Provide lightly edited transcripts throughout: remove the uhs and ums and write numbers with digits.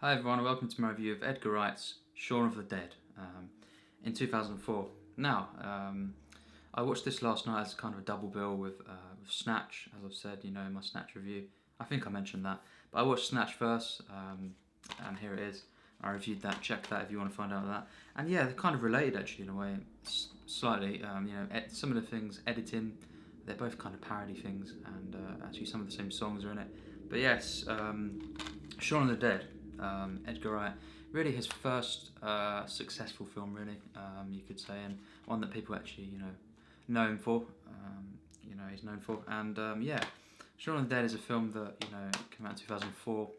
Hi everyone, and welcome to my review of Edgar Wright's Shaun of the Dead in 2004. Now, I watched this last night as kind of a double bill with Snatch, as I've said, in my Snatch review. I think I mentioned that. But I watched Snatch first, and here it is. I reviewed that, check that if you want to find out that. And yeah, they're kind of related actually in a way, slightly. Some of the things, editing, they're both kind of parody things, and actually some of the same songs are in it. But yes, Shaun of the Dead. Edgar Wright, really his first successful film, really, you could say, and one that people actually, know him for. He's known for, and yeah, Shaun of the Dead is a film that came out in 2004,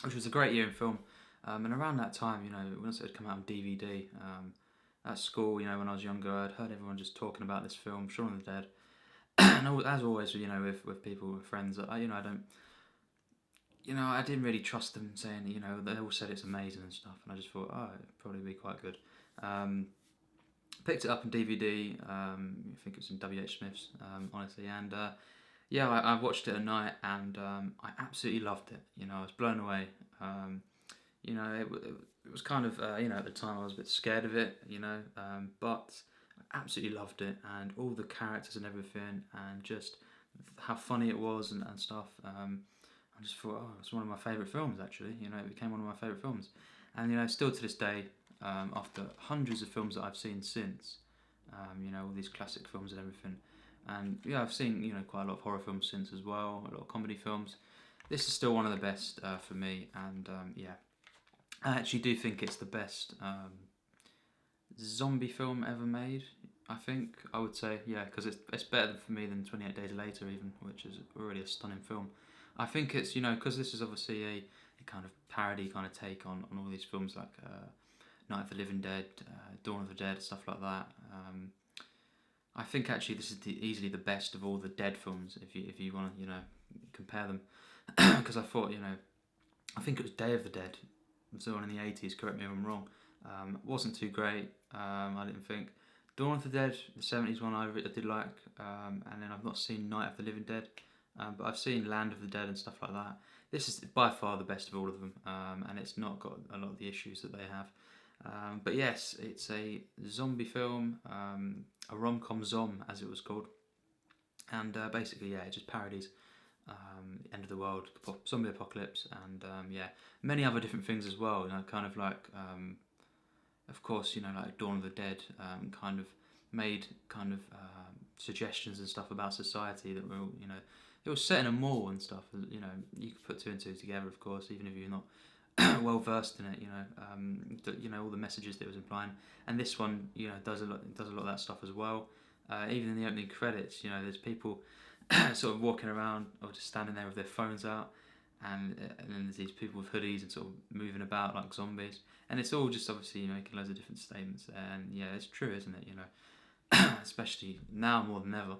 which was a great year in film, and around that time, once it had come out on DVD, at school, when I was younger, I'd heard everyone just talking about this film, Shaun of the Dead, and as always, with people, with friends, I didn't really trust them saying, they all said it's amazing and stuff, and I just thought, oh, it'd probably be quite good. Picked it up on DVD, I think it was in WH Smith's, honestly, and yeah, I watched it at night, and I absolutely loved it. I was blown away. It was kind of, at the time I was a bit scared of it, but I absolutely loved it, and all the characters and everything, and just how funny it was and stuff. I just thought, oh, it's one of my favourite films actually. It became one of my favourite films, and still to this day, after hundreds of films that I've seen since, all these classic films and everything, and yeah, I've seen quite a lot of horror films since as well, a lot of comedy films. This is still one of the best for me, and yeah, I actually do think it's the best zombie film ever made. I think I would say, yeah, because it's better for me than 28 Days Later even, which is already a stunning film. I think it's because this is obviously a kind of parody kind of take on all these films like Night of the Living Dead, Dawn of the Dead, stuff like that. I think actually this is easily the best of all the Dead films if you want to compare them, because I thought I think it was Day of the Dead, it was the one in the 80s. Correct me if I'm wrong. Wasn't too great. I didn't think. Dawn of the Dead, the 70s one, I did like, and then I've not seen Night of the Living Dead. But I've seen Land of the Dead and stuff like that. This is by far the best of all of them, and it's not got a lot of the issues that they have. But yes, it's a zombie film, a rom-com zom as it was called, and basically, yeah, it just parodies end of the world, zombie apocalypse, and yeah, many other different things as well. Kind of like, of course, like Dawn of the Dead, kind of made kind of suggestions and stuff about society that were, it was set in a mall and stuff. You could put two and two together, of course, even if you're not well versed in it. All the messages that it was implying. And this one, does a lot of that stuff as well. Even in the opening credits, there's people sort of walking around or just standing there with their phones out, and then there's these people with hoodies and sort of moving about like zombies. And it's all just obviously making loads of different statements there. And yeah, it's true, isn't it? Especially now more than ever.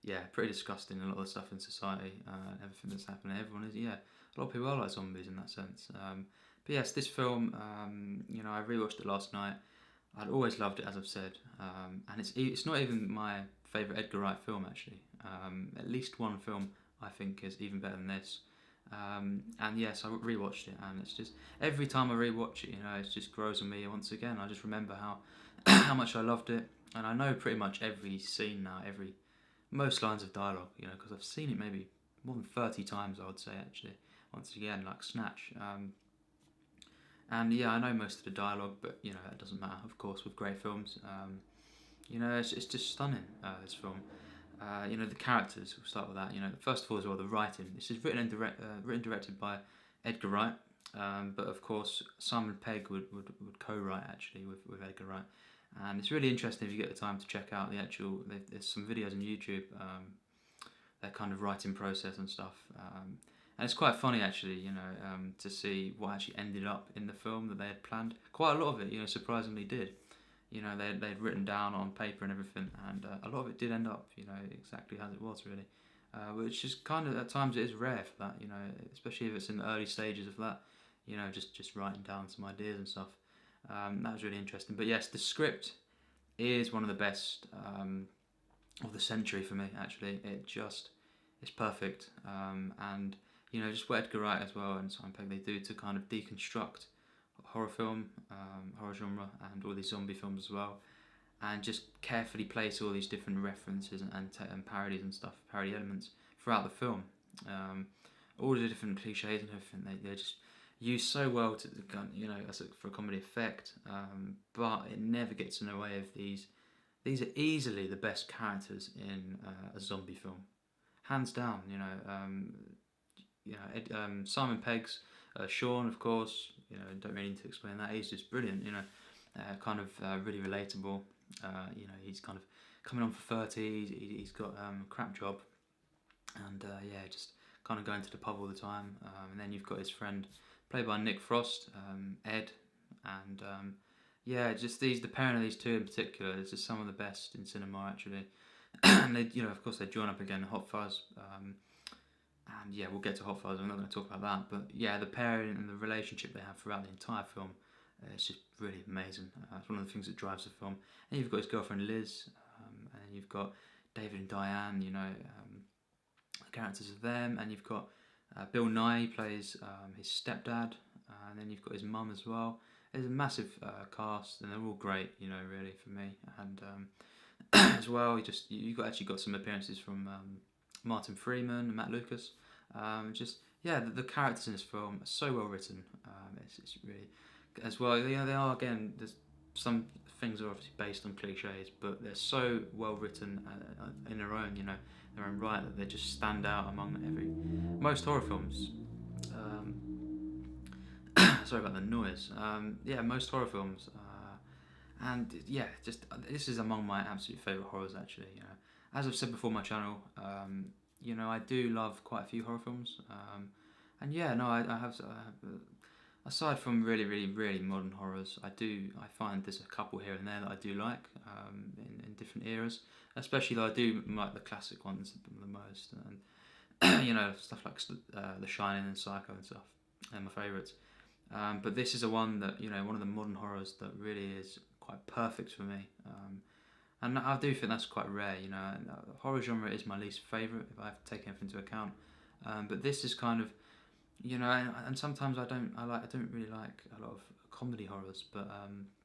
Yeah, pretty disgusting. A lot of stuff in society, everything that's happening. Everyone is, yeah, a lot of people are like zombies in that sense. But yes, this film, I rewatched it last night. I'd always loved it, as I've said, and it's not even my favourite Edgar Wright film actually. At least one film I think is even better than this. And yes, I rewatched it, and it's just every time I rewatch it, it just grows on me once again. I just remember how how much I loved it, and I know pretty much every scene now, most lines of dialogue, because I've seen it maybe more than 30 times, I would say, actually, once again, like Snatch. And yeah, I know most of the dialogue, but, that doesn't matter, of course, with great films. It's just stunning, this film. The characters, we'll start with that. First of all, as well, the writing. This is written and directed by Edgar Wright, but of course, Simon Pegg would co-write, actually, with Edgar Wright. And it's really interesting if you get the time to check out the actual. There's some videos on YouTube, their kind of writing process and stuff, and it's quite funny actually, to see what actually ended up in the film that they had planned. Quite a lot of it, surprisingly did. They'd written down on paper and everything, and a lot of it did end up, exactly as it was really, which is kind of at times it is rare for that, especially if it's in the early stages of that, just writing down some ideas and stuff. That was really interesting. But yes, the script is one of the best of the century for me. Actually, it's perfect. And you know, just what Edgar Wright as well and Simon Pegg they do to kind of deconstruct horror film, horror genre, and all these zombie films as well, and just carefully place all these different references and parodies and stuff, parody elements throughout the film. All the different cliches and everything they just use so well to, you know, for a comedy effect, but it never gets in the way of these. These are easily the best characters in a zombie film, hands down. Simon Pegg's Shaun, of course. You know, don't really need to explain that. He's just brilliant. You know, really relatable. You know, he's kind of coming on for 30. He's got a crap job, and just kind of going to the pub all the time. And then you've got his friend, played by Nick Frost, Ed, and just the pairing of these two in particular is just some of the best in cinema actually. And they, you know, of course they join up again in Hot Fuzz. And yeah, we'll get to Hot Fuzz. I'm not going to talk about that, but yeah, the pairing and the relationship they have throughout the entire film, it's just really amazing. It's one of the things that drives the film. And you've got his girlfriend Liz, and then you've got David and Diane. You know, the characters of them, and you've got Bill Nye plays his stepdad, and then you've got his mum as well. There's a massive cast, and they're all great. You know, really for me, and as well, you actually got some appearances from Martin Freeman and Matt Lucas. The characters in this film are so well written. It's really, as well. You know, they are, again. There's some things are obviously based on cliches, but they're so well written in their own, you know, their own right, that they just stand out among most horror films. Sorry about the noise. Most horror films. This is among my absolute favourite horrors actually. You know, as I've said before on my channel, you know, I do love quite a few horror films. I have. Aside from really, really, really modern horrors, I find there's a couple here and there that I do like in different eras. Especially though I do like the classic ones the most, and you know, stuff like The Shining and Psycho and stuff. They're my favourites. But this is one that, you know, one of the modern horrors that really is quite perfect for me. And I do think that's quite rare, you know. Horror genre is my least favourite if I have to take everything into account. But this is kind of, you know, and sometimes I don't really like a lot of comedy horrors, but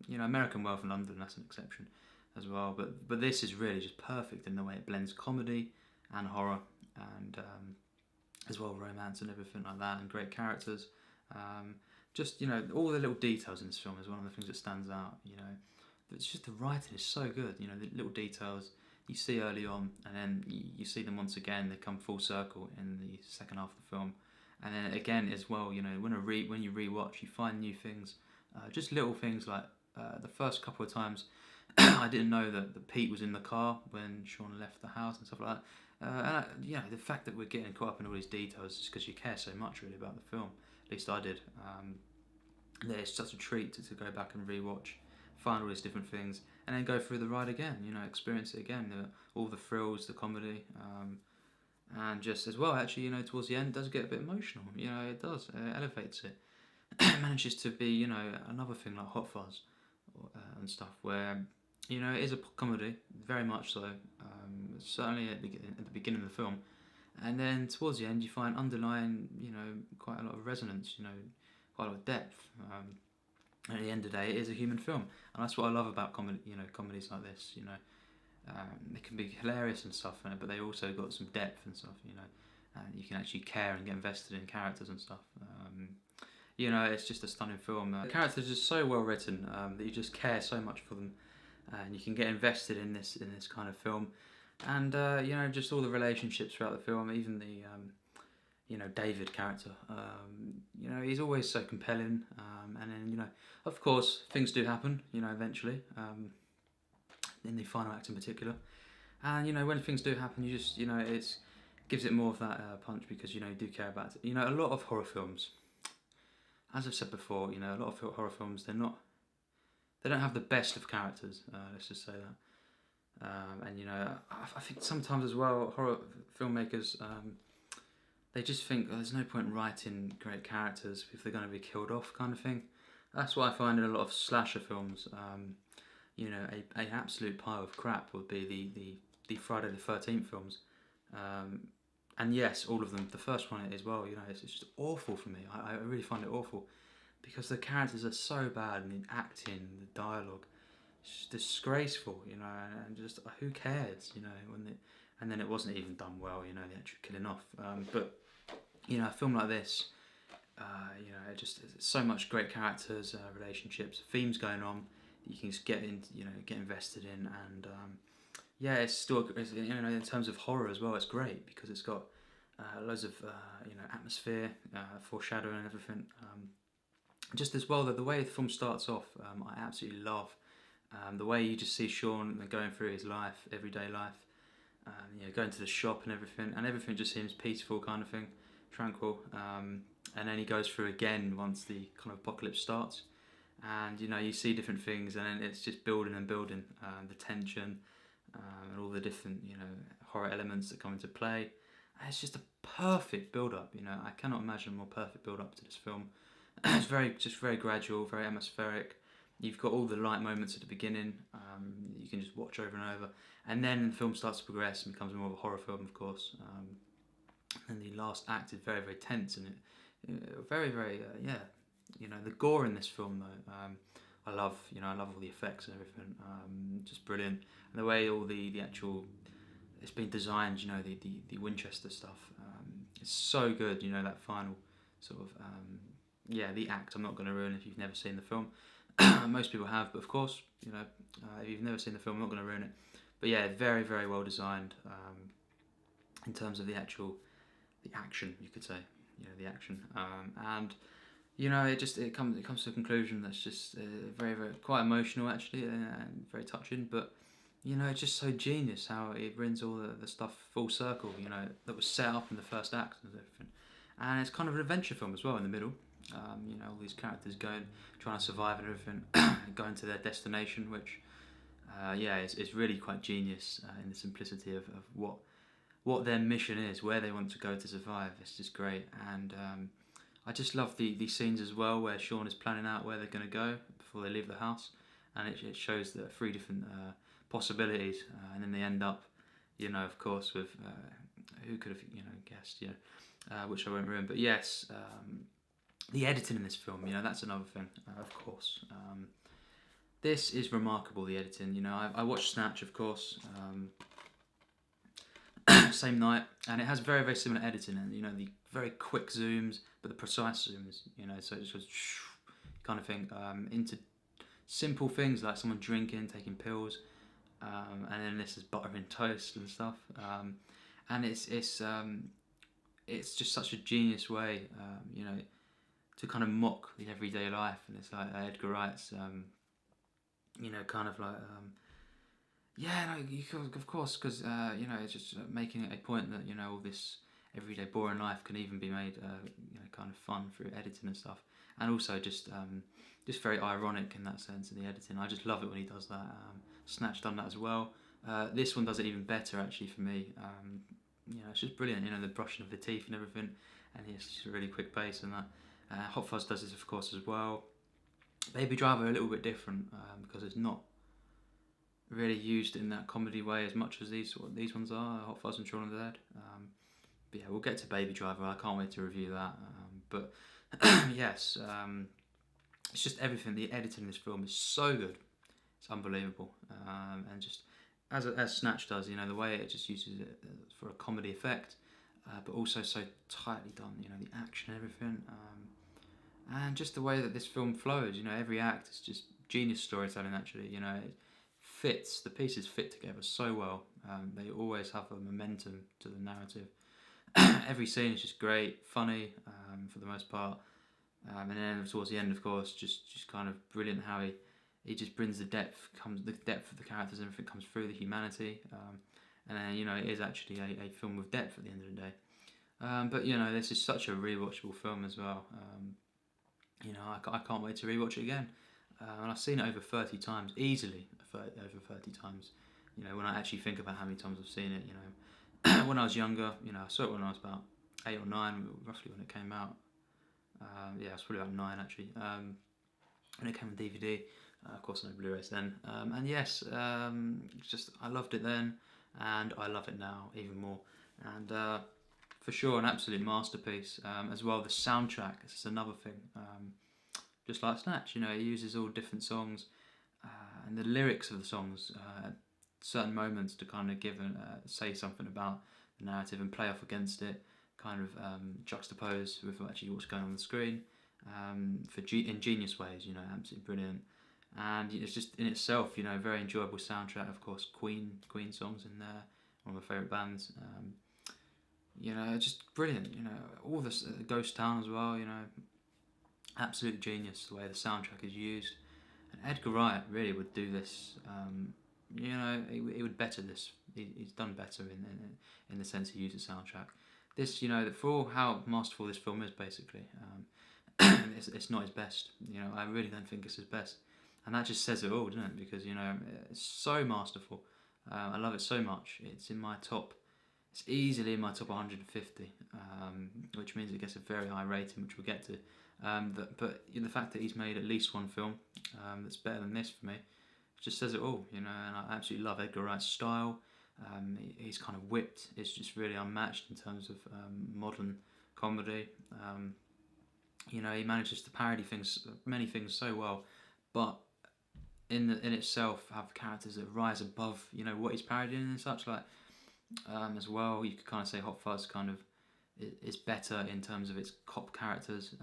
you know, American Werewolf in London, that's an exception as well. But this is really just perfect in the way it blends comedy and horror, and as well romance and everything like that, and great characters. Just, you know, all the little details in this film is one of the things that stands out. You know, it's just the writing is so good. You know, the little details you see early on, and then you see them once again. They come full circle in the second half of the film, and then again as well. You know, when you rewatch, you find new things. Just little things like the first couple of times, I didn't know that Pete was in the car when Shaun left the house and stuff like that. The fact that we're getting caught up in all these details is because you care so much really about the film. At least I did. It's such a treat to go back and rewatch, find all these different things, and then go through the ride again. You know, experience it again. All the thrills, the comedy, and just as well. Actually, you know, towards the end, it does get a bit emotional. You know, it does. It elevates it. It manages to be, you know, another thing like Hot Fuzz and stuff, where, you know, it is a comedy, very much so. Certainly at the beginning of the film. And then towards the end, you find underlying, you know, quite a lot of resonance, you know, quite a lot of depth. At the end of the day, it is a human film, and that's what I love about comedy. You know, comedies like this. You know, they can be hilarious and stuff, but they also got some depth and stuff. You know, and you can actually care and get invested in characters and stuff. You know, it's just a stunning film. The characters are just so well written that you just care so much for them, and you can get invested in this kind of film. And you know, just all the relationships throughout the film, even the you know, David character. You know, he's always so compelling. And then, you know, of course, things do happen. You know, eventually, in the final act in particular. And you know, when things do happen, you just, you know, it gives it more of that punch, because, you know, you do care about it. You know, a lot of horror films, as I've said before, you know, a lot of horror films, they don't have the best of characters. Let's just say that. And you know, I think sometimes as well, horror filmmakers, they just think, oh, there's no point writing great characters if they're going to be killed off, kind of thing. That's what I find in a lot of slasher films. You know, an absolute pile of crap would be the Friday the 13th films. And yes, all of them. The first one as well. You know, it's just awful for me. I really find it awful because the characters are so bad, and the acting, the dialogue, it's just disgraceful. You know, and just who cares? You know, and then it wasn't even done well. You know, the actual killing off. But you know, a film like this, you know, it just it's so much great characters, relationships, themes going on. You can just get in, you know, get invested in, and yeah, it's still, you know, in terms of horror as well, it's great because it's got loads of you know, atmosphere, foreshadowing and everything. Just as well, the way the film starts off, I absolutely love the way you just see Shaun going through his life, everyday life, you know, going to the shop and everything just seems peaceful, kind of thing, tranquil. And then he goes through again once the kind of apocalypse starts, and you know, you see different things, and then it's just building and building, the tension, and all the different, you know, horror elements that come into play. And it's just a perfect build-up. You know, I cannot imagine a more perfect build-up to this film. It's very gradual, very atmospheric. You've got all the light moments at the beginning. You can just watch over and over, and then the film starts to progress and becomes more of a horror film, of course. And the last act is very tense, and it very yeah. You know, the gore in this film though, I love all the effects and everything. Just brilliant, and the way all the actual it's been designed. You know, the Winchester stuff. It's so good. You know, that final sort of yeah, the act. I'm not going to ruin if you've never seen the film. Most people have, but of course, you know, if you've never seen the film, I'm not going to ruin it. But yeah, very well designed in terms of the action, you could say. You know, the action, and you know, it comes to a conclusion that's just very quite emotional actually, and very touching. But you know, it's just so genius how it brings all the stuff full circle. You know, that was set up in the first act and everything, and it's kind of an adventure film as well in the middle. You know, all these characters trying to survive and everything, going to their destination, which yeah, it's really quite genius in the simplicity of what their mission is, where they want to go to survive. It's just great, and I just love the scenes as well where Shaun is planning out where they're going to go before they leave the house, and it shows the three different possibilities, and then they end up, you know, of course, with who could have, you know, guessed, you know, which I won't ruin. But yes, the editing in this film, you know, that's another thing, of course. This is remarkable, the editing. You know, I watched Snatch, of course, same night, and it has very similar editing, and you know, the very quick zooms, but the precise zooms. You know, so it just goes kind of thing into simple things like someone drinking, taking pills, and then this is buttering toast and stuff, and it's just such a genius way, you know, to kind of mock the everyday life, and it's like Edgar Wright's, you know, kind of like, yeah, no, you could, of course, because you know, it's just making it a point that, you know, all this everyday boring life can even be made, you know, kind of fun through editing and stuff, and also just very ironic in that sense in the editing. I just love it when he does that. Snatch done that as well. This one does it even better actually for me. You know, it's just brilliant. You know, the brushing of the teeth and everything, and it's just a really quick pace and that. Hot Fuzz does this, of course, as well. Baby Driver a little bit different because it's not really used in that comedy way as much as these ones are. Hot Fuzz and Shaun of the Dead. But yeah, we'll get to Baby Driver. I can't wait to review that. But yes, it's just everything. The editing in this film is so good. It's unbelievable. And just as Snatch does, you know, the way it just uses it for a comedy effect, but also so tightly done. You know, the action, and everything. And just the way that this film flows, you know, every act is just genius storytelling actually, you know, it fits, the pieces fit together so well, they always have a momentum to the narrative. Every scene is just great, funny, for the most part, and then towards the end, of course, just kind of brilliant how he just brings the depth of the characters, and everything comes through the humanity, and then, you know, it is actually a film with depth at the end of the day. But you know, this is such a rewatchable film as well. You know, I can't wait to rewatch it again. And I've seen it over 30 times, easily over 30 times. You know, when I actually think about how many times I've seen it, you know. When I was younger, you know, I saw it when I was about 8 or 9, roughly when it came out. Yeah, it was probably about 9 actually. When it came on DVD, of course no Blu-rays then. And yes, just I loved it then, and I love it now even more. And For sure, an absolute masterpiece. As well, the soundtrack is another thing. Just like Snatch, you know, it uses all different songs and the lyrics of the songs at certain moments to kind of give and say something about the narrative and play off against it, kind of juxtapose with actually what's going on the screen for ingenious ways. You know, absolutely brilliant. And it's just in itself, you know, very enjoyable soundtrack. Of course, Queen songs in there, one of my favourite bands. You know, just brilliant. You know, all this Ghost Town as well. You know, absolute genius the way the soundtrack is used. And Edgar Wright really would do this. You know, he would better this. He's done better in the sense he uses soundtrack. This, you know, for all how masterful this film is, basically, it's not his best. You know, I really don't think it's his best, and that just says it all, doesn't it? Because, you know, it's so masterful. I love it so much. It's in my top. It's easily in my top 150, which means it gets a very high rating, which we'll get to. But the fact that he's made at least one film that's better than this for me just says it all, you know. And I absolutely love Edgar Wright's style. He's kind of whipped. It's just really unmatched in terms of modern comedy. You know, he manages to parody many things so well, but in itself have characters that rise above, you know, what he's parodying and such. Like as well, you could kind of say Hot Fuzz kind of is better in terms of its cop characters.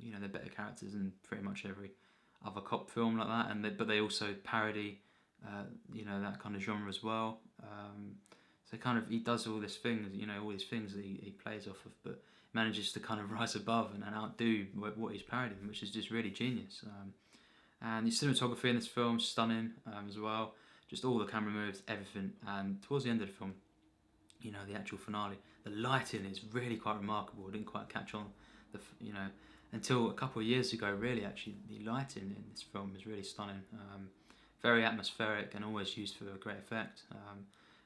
You know, they're better characters than pretty much every other cop film like that, but they also parody, you know, that kind of genre as well. So kind of he does all these things, you know, all these things that he plays off of, but manages to kind of rise above and outdo what he's parodying, which is just really genius. And the cinematography in this film stunning as well. Just all the camera moves, everything. And towards the end of the film, you know, the actual finale, the lighting is really quite remarkable. I didn't quite catch on, you know, until a couple of years ago. Really, actually, the lighting in this film is really stunning. Very atmospheric and always used for a great effect.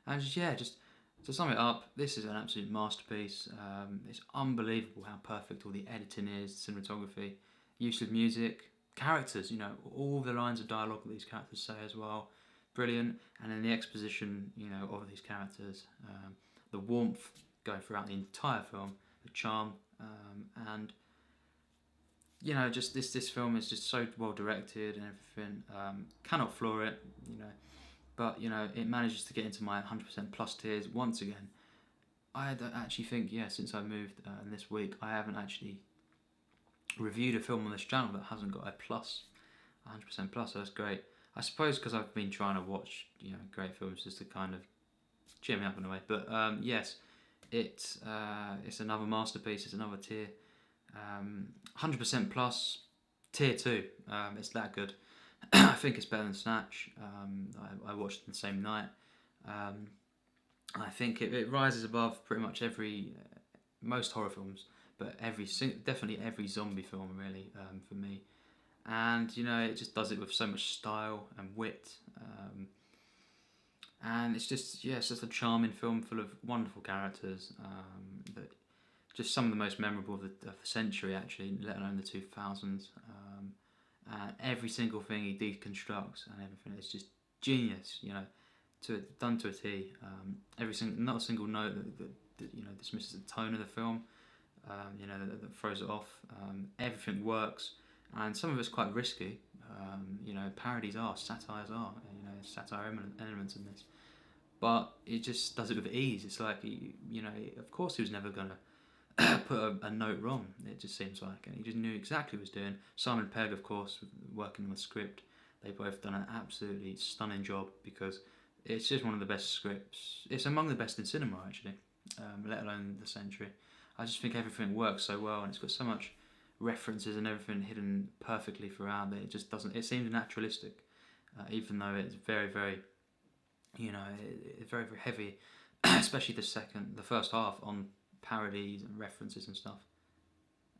And just to sum it up, this is an absolute masterpiece. It's unbelievable how perfect all the editing is, cinematography, use of music, characters. You know, all the lines of dialogue that these characters say as well. Brilliant. And then the exposition, you know, of these characters, the warmth going throughout the entire film, the charm, and you know, just this film is just so well directed and everything. Cannot flaw it, you know, but you know, it manages to get into my 100% plus tiers once again. I don't actually think, yeah, since I moved this week, I haven't actually reviewed a film on this channel that hasn't got a plus, 100% plus. So that's great. I suppose because I've been trying to watch, you know, great films just to kind of cheer me up in a way. But yes, it's another masterpiece. It's another tier. 100% plus, tier 2. It's that good. I think it's better than Snatch. I watched it the same night. I think it rises above pretty much most horror films, but definitely every zombie film really for me. And you know, it just does it with so much style and wit, and it's just a charming film full of wonderful characters. That just some of the most memorable of the century, actually, let alone the 2000s. And every single thing he deconstructs and everything is just genius. You know, done to a T. Not a single note that you know dismisses the tone of the film. You know, that throws it off. Everything works. And some of it's quite risky, you know, satires are, you know, satire elements in this. But it just does it with ease. It's like, you know, of course he was never going to put a note wrong, it just seems like. And he just knew exactly what he was doing. Simon Pegg, of course, working on the script. They've both done an absolutely stunning job because it's just one of the best scripts. It's among the best in cinema, actually, let alone the century. I just think everything works so well and it's got so much references and everything hidden perfectly throughout that it just doesn't. It seems naturalistic, even though it's very, very, you know, it's very, very heavy, especially the first half on parodies and references and stuff.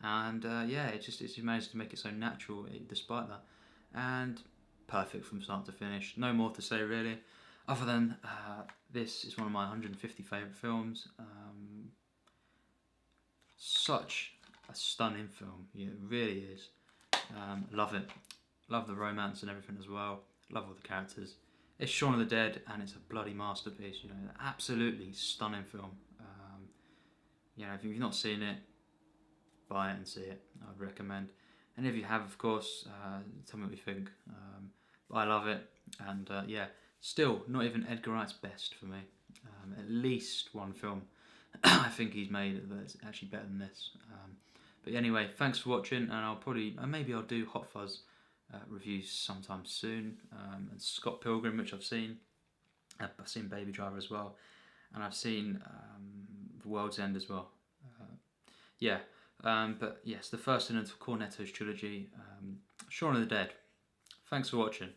And yeah, it's managed to make it so natural despite that, and perfect from start to finish. No more to say really, other than this is one of my 150 favourite films. Such a stunning film, yeah, it really is. Love it. Love the romance and everything as well. Love all the characters. It's Shaun of the Dead and it's a bloody masterpiece, you know, absolutely stunning film. You know, if you've not seen it, buy it and see it. I'd recommend. And if you have, of course, tell me what you think. But I love it, and yeah, still not even Edgar Wright's best for me. At least one film I think he's made that's actually better than this. But anyway, thanks for watching, and I'll probably maybe I'll do Hot Fuzz reviews sometime soon, and Scott Pilgrim, which I've seen. I've seen Baby Driver as well, and I've seen The World's End as well. Yeah, but yes, the first in Cornetto's trilogy, Shaun of the Dead. Thanks for watching.